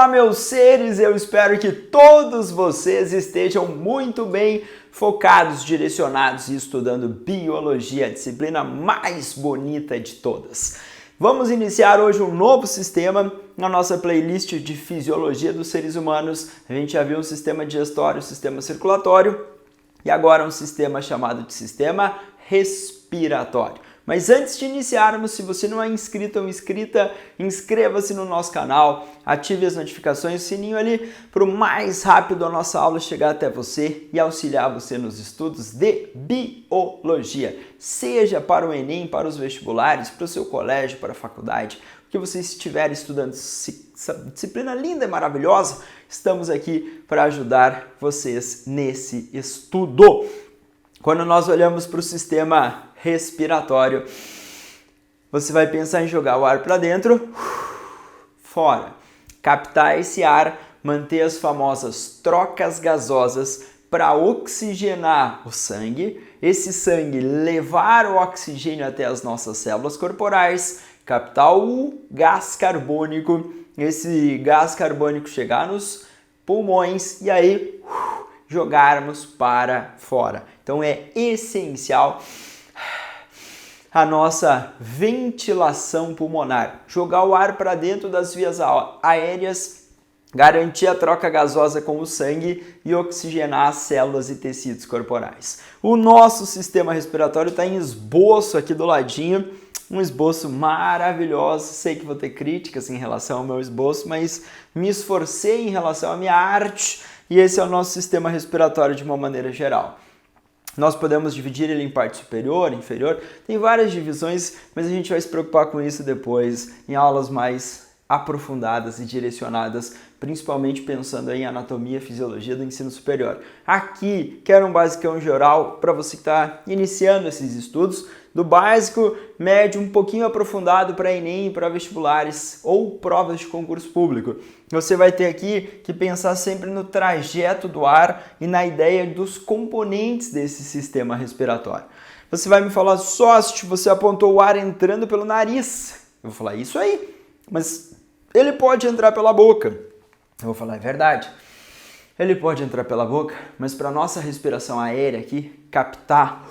Olá, meus seres! Eu espero que todos vocês estejam muito bem focados, direcionados e estudando biologia, a disciplina mais bonita de todas. Vamos iniciar hoje um novo sistema na nossa playlist de fisiologia dos seres humanos. A gente já viu um sistema digestório, um sistema circulatório e agora um sistema chamado de sistema respiratório. Mas antes de iniciarmos, se você não é inscrito ou inscrita, inscreva-se no nosso canal, ative as notificações, o sininho ali, para o mais rápido a nossa aula chegar até você e auxiliar você nos estudos de biologia. Seja para o Enem, para os vestibulares, para o seu colégio, para a faculdade, o que você estiver estudando, essa disciplina linda e maravilhosa, estamos aqui para ajudar vocês nesse estudo. Quando nós olhamos para o sistema respiratório, você vai pensar em jogar o ar para dentro, fora. Captar esse ar, manter as famosas trocas gasosas para oxigenar o sangue, esse sangue levar o oxigênio até as nossas células corporais, captar o gás carbônico, esse gás carbônico chegar nos pulmões e aí jogarmos para fora. Então é essencial a nossa ventilação pulmonar, jogar o ar para dentro das vias aéreas, garantir a troca gasosa com o sangue e oxigenar as células e tecidos corporais. O nosso sistema respiratório está em esboço aqui do ladinho, um esboço maravilhoso. Sei que vou ter críticas em relação ao meu esboço, mas me esforcei em relação à minha arte e esse é o nosso sistema respiratório de uma maneira geral. Nós podemos dividir ele em parte superior, inferior, tem várias divisões, mas a gente vai se preocupar com isso depois em aulas mais aprofundadas e direcionadas, principalmente pensando em anatomia e fisiologia do ensino superior. Aqui, quero um basicão geral para você que está iniciando esses estudos, do básico, médio, um pouquinho aprofundado para Enem, para vestibulares ou provas de concurso público. Você vai ter aqui que pensar sempre no trajeto do ar e na ideia dos componentes desse sistema respiratório. Você vai me falar só se você apontou o ar entrando pelo nariz. Eu vou falar isso aí, mas ele pode entrar pela boca. Eu vou falar, é verdade. Ele pode entrar pela boca, mas para nossa respiração aérea aqui, captar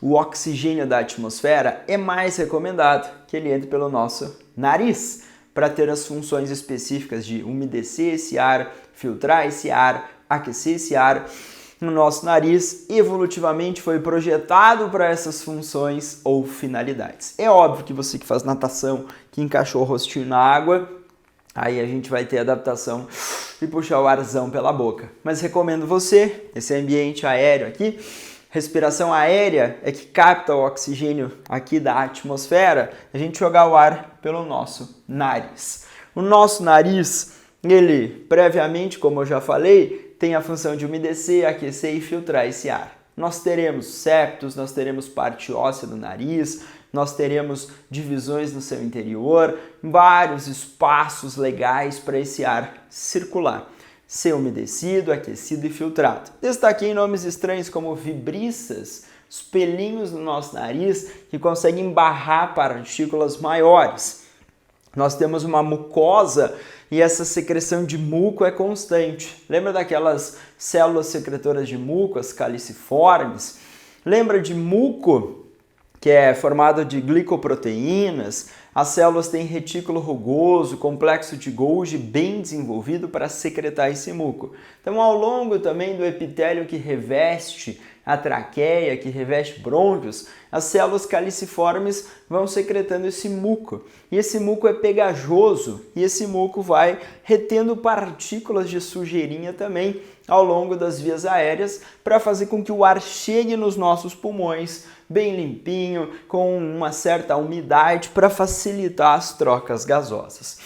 o oxigênio da atmosfera, é mais recomendado que ele entre pelo nosso nariz, para ter as funções específicas de umedecer esse ar, filtrar esse ar, aquecer esse ar. O nosso nariz evolutivamente foi projetado para essas funções ou finalidades. É óbvio que você que faz natação, que encaixou o rostinho na água, aí a gente vai ter adaptação e puxar o arzão pela boca. Mas recomendo você, esse ambiente aéreo aqui, respiração aérea é que capta o oxigênio aqui da atmosfera, a gente jogar o ar pelo nosso nariz. O nosso nariz, ele previamente, como eu já falei, tem a função de umedecer, aquecer e filtrar esse ar. Nós teremos septos, nós teremos parte óssea do nariz, nós teremos divisões no seu interior, vários espaços legais para esse ar circular, ser umedecido, aquecido e filtrado. Destaquei nomes estranhos como vibriças, os pelinhos no nosso nariz que conseguem barrar partículas maiores. Nós temos uma mucosa e essa secreção de muco é constante. Lembra daquelas células secretoras de muco, as caliciformes? Lembra de muco, que é formado de glicoproteínas? As células têm retículo rugoso, complexo de Golgi bem desenvolvido para secretar esse muco. Então, ao longo também do epitélio que reveste a traqueia, que reveste brônquios, as células caliciformes vão secretando esse muco. E esse muco é pegajoso e esse muco vai retendo partículas de sujeirinha também ao longo das vias aéreas para fazer com que o ar chegue nos nossos pulmões bem limpinho, com uma certa umidade para facilitar as trocas gasosas.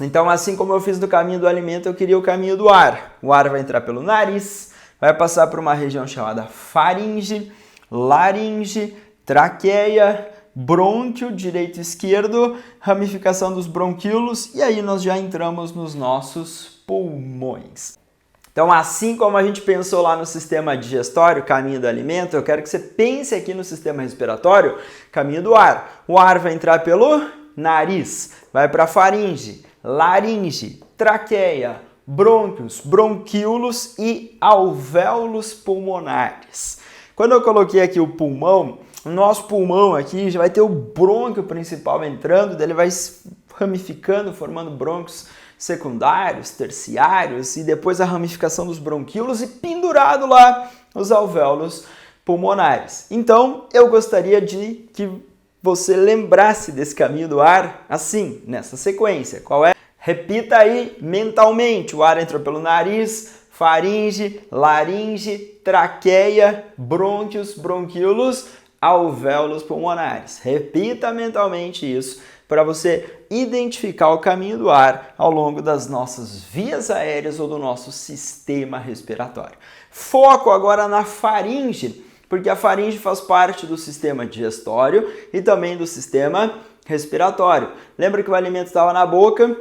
Então, assim como eu fiz no caminho do alimento, eu queria o caminho do ar. O ar vai entrar pelo nariz, vai passar por uma região chamada faringe, laringe, traqueia, brônquio, direito e esquerdo, ramificação dos bronquíolos e aí nós já entramos nos nossos pulmões. Então, assim como a gente pensou lá no sistema digestório, caminho do alimento, eu quero que você pense aqui no sistema respiratório, caminho do ar. O ar vai entrar pelo nariz, vai para a faringe, laringe, traqueia, brônquios, bronquíolos e alvéolos pulmonares. Quando eu coloquei aqui o pulmão, o nosso pulmão aqui já vai ter o brônquio principal entrando, daí ele vai ramificando, formando brônquios secundários, terciários e depois a ramificação dos bronquíolos e pendurado lá os alvéolos pulmonares. Então, eu gostaria de que você lembrasse desse caminho do ar assim, nessa sequência. Qual é? Repita aí mentalmente. O ar entrou pelo nariz, faringe, laringe, traqueia, brônquios, bronquíolos, alvéolos pulmonares. Repita mentalmente isso para você identificar o caminho do ar ao longo das nossas vias aéreas ou do nosso sistema respiratório. Foco agora na faringe, porque a faringe faz parte do sistema digestório e também do sistema respiratório. Lembra que o alimento estava na boca,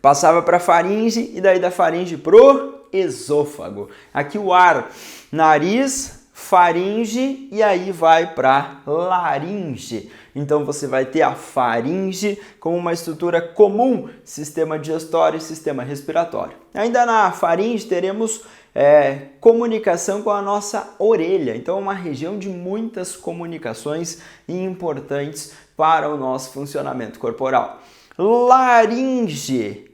passava para a faringe e daí da faringe para o esôfago. Aqui o ar, nariz, faringe e aí vai para laringe. Então você vai ter a faringe como uma estrutura comum, sistema digestório e sistema respiratório. Ainda na faringe teremos comunicação com a nossa orelha. Então é uma região de muitas comunicações importantes para o nosso funcionamento corporal. Laringe,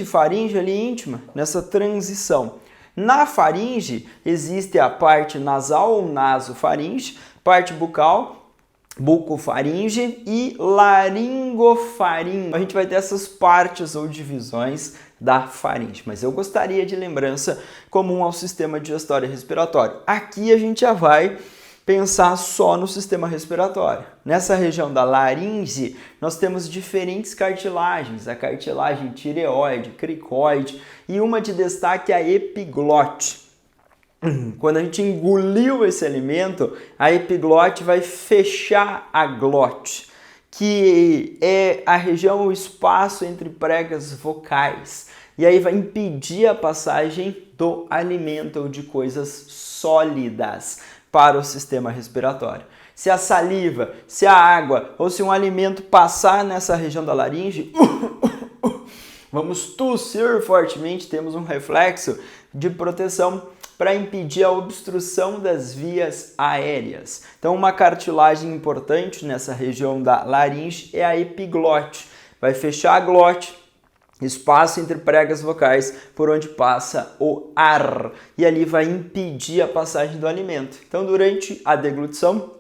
faringe ali íntima, nessa transição. Na faringe existe a parte nasal ou nasofaringe, parte bucal, bucofaringe e laringofaringe. A gente vai ter essas partes ou divisões da faringe, mas eu gostaria de lembrança comum ao sistema digestório e respiratório. Aqui a gente já vai pensar só no sistema respiratório. Nessa região da laringe, nós temos diferentes cartilagens, a cartilagem tireoide, cricoide e uma de destaque é a epiglote. Quando a gente engoliu esse alimento, a epiglote vai fechar a glote, que é a região, o espaço entre pregas vocais. E aí vai impedir a passagem do alimento ou de coisas sólidas para o sistema respiratório. Se a saliva, se a água ou se um alimento passar nessa região da laringe, vamos tossir fortemente, temos um reflexo de proteção para impedir a obstrução das vias aéreas. Então, uma cartilagem importante nessa região da laringe é a epiglote. Vai fechar a glote, espaço entre pregas vocais por onde passa o ar. E ali vai impedir a passagem do alimento. Então, durante a deglutição,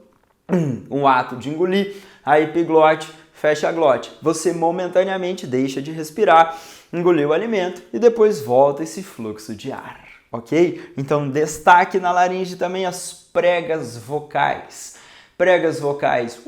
um ato de engolir, a epiglote fecha a glote. Você momentaneamente deixa de respirar, engolir o alimento e depois volta esse fluxo de ar. Ok? Então, destaque na laringe também as pregas vocais. Pregas vocais.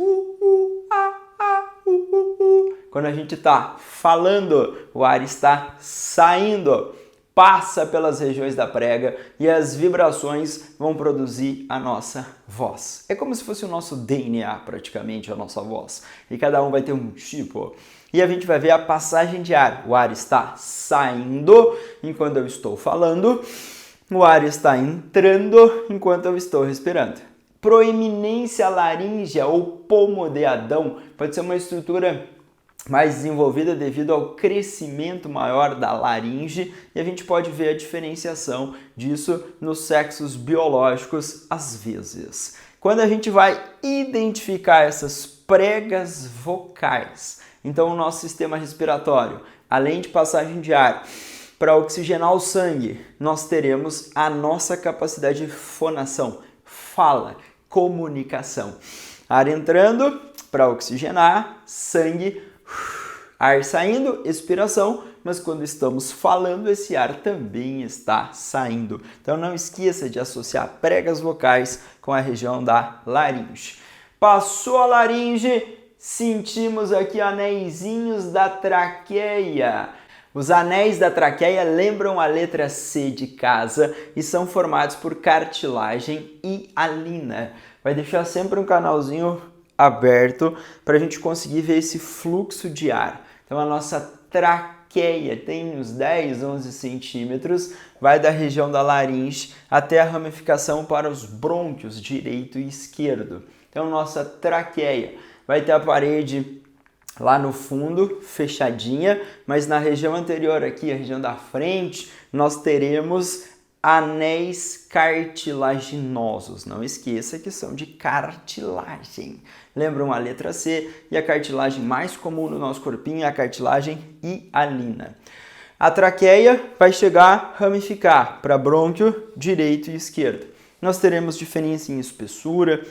Quando a gente está falando, o ar está saindo, passa pelas regiões da prega e as vibrações vão produzir a nossa voz. É como se fosse o nosso DNA, praticamente, a nossa voz. E cada um vai ter um tipo. E a gente vai ver a passagem de ar. O ar está saindo enquanto eu estou falando. O ar está entrando enquanto eu estou respirando. Proeminência laríngea ou pomo de Adão pode ser uma estrutura mais desenvolvida devido ao crescimento maior da laringe e a gente pode ver a diferenciação disso nos sexos biológicos às vezes. Quando a gente vai identificar essas pregas vocais, então o nosso sistema respiratório, além de passagem de ar, para oxigenar o sangue, nós teremos a nossa capacidade de fonação, fala, comunicação. Ar entrando para oxigenar, sangue, ar saindo, expiração, mas quando estamos falando, esse ar também está saindo. Então não esqueça de associar pregas vocais com a região da laringe. Passou a laringe, sentimos aqui anéisinhos da traqueia. Os anéis da traqueia lembram a letra C de casa e são formados por cartilagem e hialina. Vai deixar sempre um canalzinho aberto para a gente conseguir ver esse fluxo de ar. Então a nossa traqueia tem uns 10, 11 centímetros, vai da região da laringe até a ramificação para os brônquios direito e esquerdo. Então nossa traqueia vai ter a parede lá no fundo, fechadinha, mas na região anterior aqui, a região da frente, nós teremos anéis cartilaginosos. Não esqueça que são de cartilagem. Lembram a letra C? E a cartilagem mais comum no nosso corpinho é a cartilagem hialina. A traqueia vai chegar a ramificar para brônquio direito e esquerdo. Nós teremos diferença em espessura,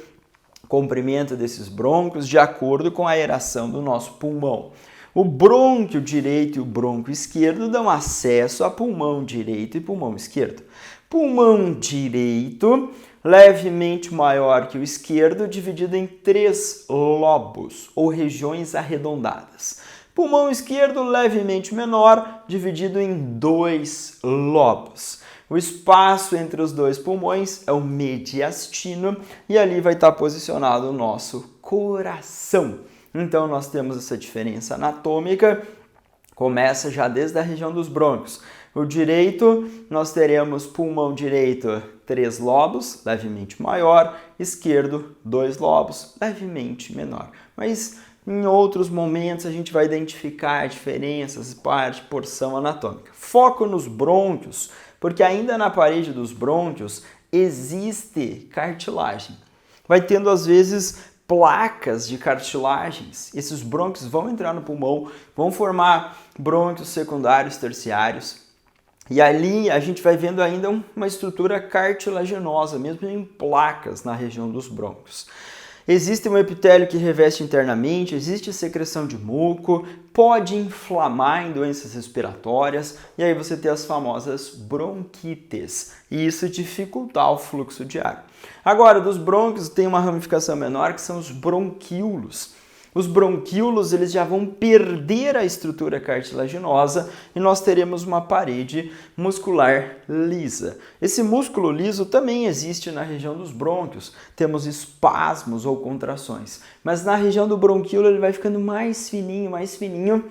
comprimento desses brônquios de acordo com a aeração do nosso pulmão. O brônquio direito e o brônquio esquerdo dão acesso a pulmão direito e pulmão esquerdo. Pulmão direito, levemente maior que o esquerdo, dividido em 3 lobos ou regiões arredondadas. Pulmão esquerdo, levemente menor, dividido em 2 lobos. O espaço entre os 2 pulmões é o mediastino e ali vai estar posicionado o nosso coração. Então, nós temos essa diferença anatômica, começa já desde a região dos brônquios. O direito, nós teremos pulmão direito, 3 lobos, levemente maior, esquerdo, 2 lobos, levemente menor. Mas em outros momentos a gente vai identificar diferenças, parte, porção anatômica. Foco nos brônquios, porque ainda na parede dos brônquios existe cartilagem. Vai tendo às vezes placas de cartilagens. Esses brônquios vão entrar no pulmão, vão formar brônquios secundários, terciários. E ali a gente vai vendo ainda uma estrutura cartilaginosa, mesmo em placas na região dos brônquios. Existe um epitélio que reveste internamente, existe secreção de muco, pode inflamar em doenças respiratórias e aí você tem as famosas bronquites e isso dificultar o fluxo de ar. Agora, dos brônquios tem uma ramificação menor que são os bronquíolos. Os bronquíolos eles já vão perder a estrutura cartilaginosa e nós teremos uma parede muscular lisa. Esse músculo liso também existe na região dos brônquios. Temos espasmos ou contrações. Mas na região do bronquíolo ele vai ficando mais fininho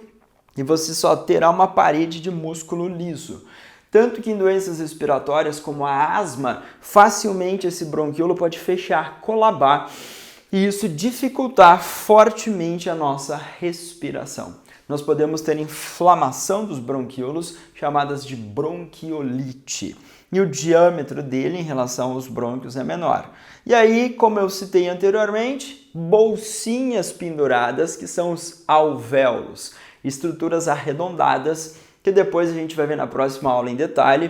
e você só terá uma parede de músculo liso. Tanto que em doenças respiratórias como a asma, facilmente esse bronquíolo pode fechar, colabar, e isso dificultar fortemente a nossa respiração. Nós podemos ter inflamação dos bronquíolos, chamadas de bronquiolite. E o diâmetro dele em relação aos brônquios é menor. E aí, como eu citei anteriormente, bolsinhas penduradas, que são os alvéolos, estruturas arredondadas, que depois a gente vai ver na próxima aula em detalhe,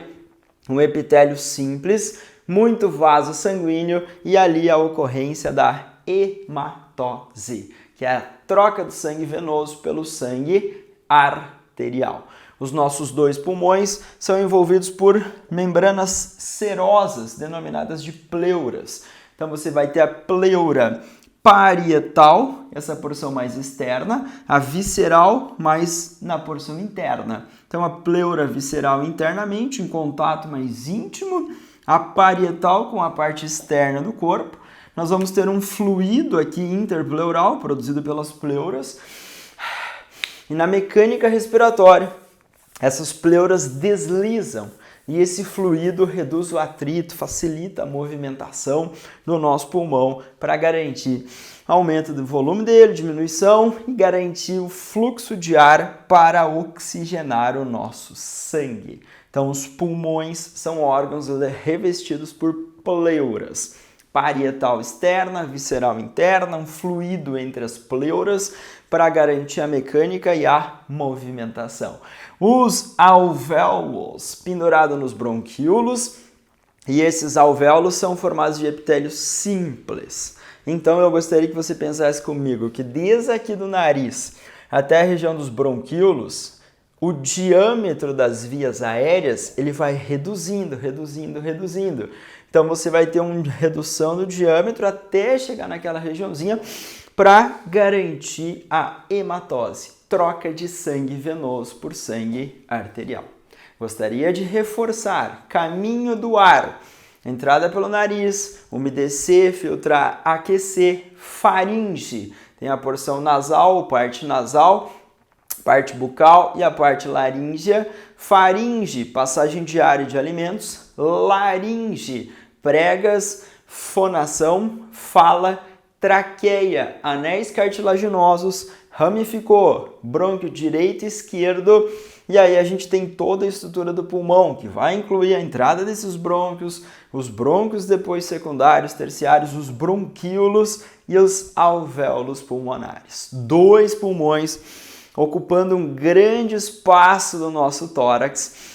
um epitélio simples, muito vaso sanguíneo e ali a ocorrência da hematose, que é a troca do sangue venoso pelo sangue arterial. Os nossos 2 pulmões são envolvidos por membranas serosas, denominadas de pleuras. Então você vai ter a pleura parietal, essa porção mais externa, a visceral mais na porção interna. Então a pleura visceral internamente, em contato mais íntimo, a parietal com a parte externa do corpo. Nós vamos ter um fluido aqui interpleural, produzido pelas pleuras. E na mecânica respiratória, essas pleuras deslizam. E esse fluido reduz o atrito, facilita a movimentação do nosso pulmão para garantir aumento do volume dele, diminuição e garantir o fluxo de ar para oxigenar o nosso sangue. Então, os pulmões são órgãos revestidos por pleuras. Parietal externa, visceral interna, um fluido entre as pleuras para garantir a mecânica e a movimentação. Os alvéolos pendurados nos bronquíolos, e esses alvéolos são formados de epitélio simples. Então eu gostaria que você pensasse comigo que desde aqui do nariz até a região dos bronquíolos, o diâmetro das vias aéreas ele vai reduzindo. Então você vai ter uma redução do diâmetro até chegar naquela regiãozinha para garantir a hematose, troca de sangue venoso por sangue arterial. Gostaria de reforçar: caminho do ar, entrada pelo nariz, umedecer, filtrar, aquecer, faringe, tem a porção nasal, parte bucal e a parte laríngea. Faringe, passagem de ar e de alimentos. Laringe, pregas, fonação, fala, traqueia, anéis cartilaginosos, ramificou, brônquio direito e esquerdo, e aí a gente tem toda a estrutura do pulmão, que vai incluir a entrada desses brônquios, os brônquios depois secundários, terciários, os bronquíolos e os alvéolos pulmonares. 2 pulmões ocupando um grande espaço do nosso tórax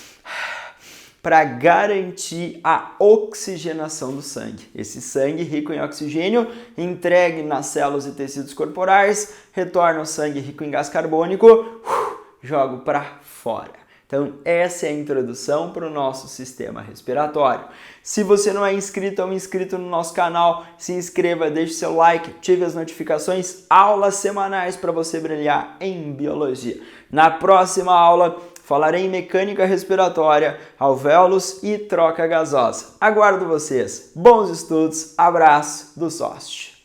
para garantir a oxigenação do sangue. Esse sangue rico em oxigênio, entregue nas células e tecidos corporais, retorna o sangue rico em gás carbônico, jogo para fora. Então, essa é a introdução para o nosso sistema respiratório. Se você não é inscrito ou inscrito no nosso canal, se inscreva, deixe seu like, ative as notificações, aulas semanais para você brilhar em biologia. Na próxima aula, falarei em mecânica respiratória, alvéolos e troca gasosa. Aguardo vocês. Bons estudos, abraço do Sócio.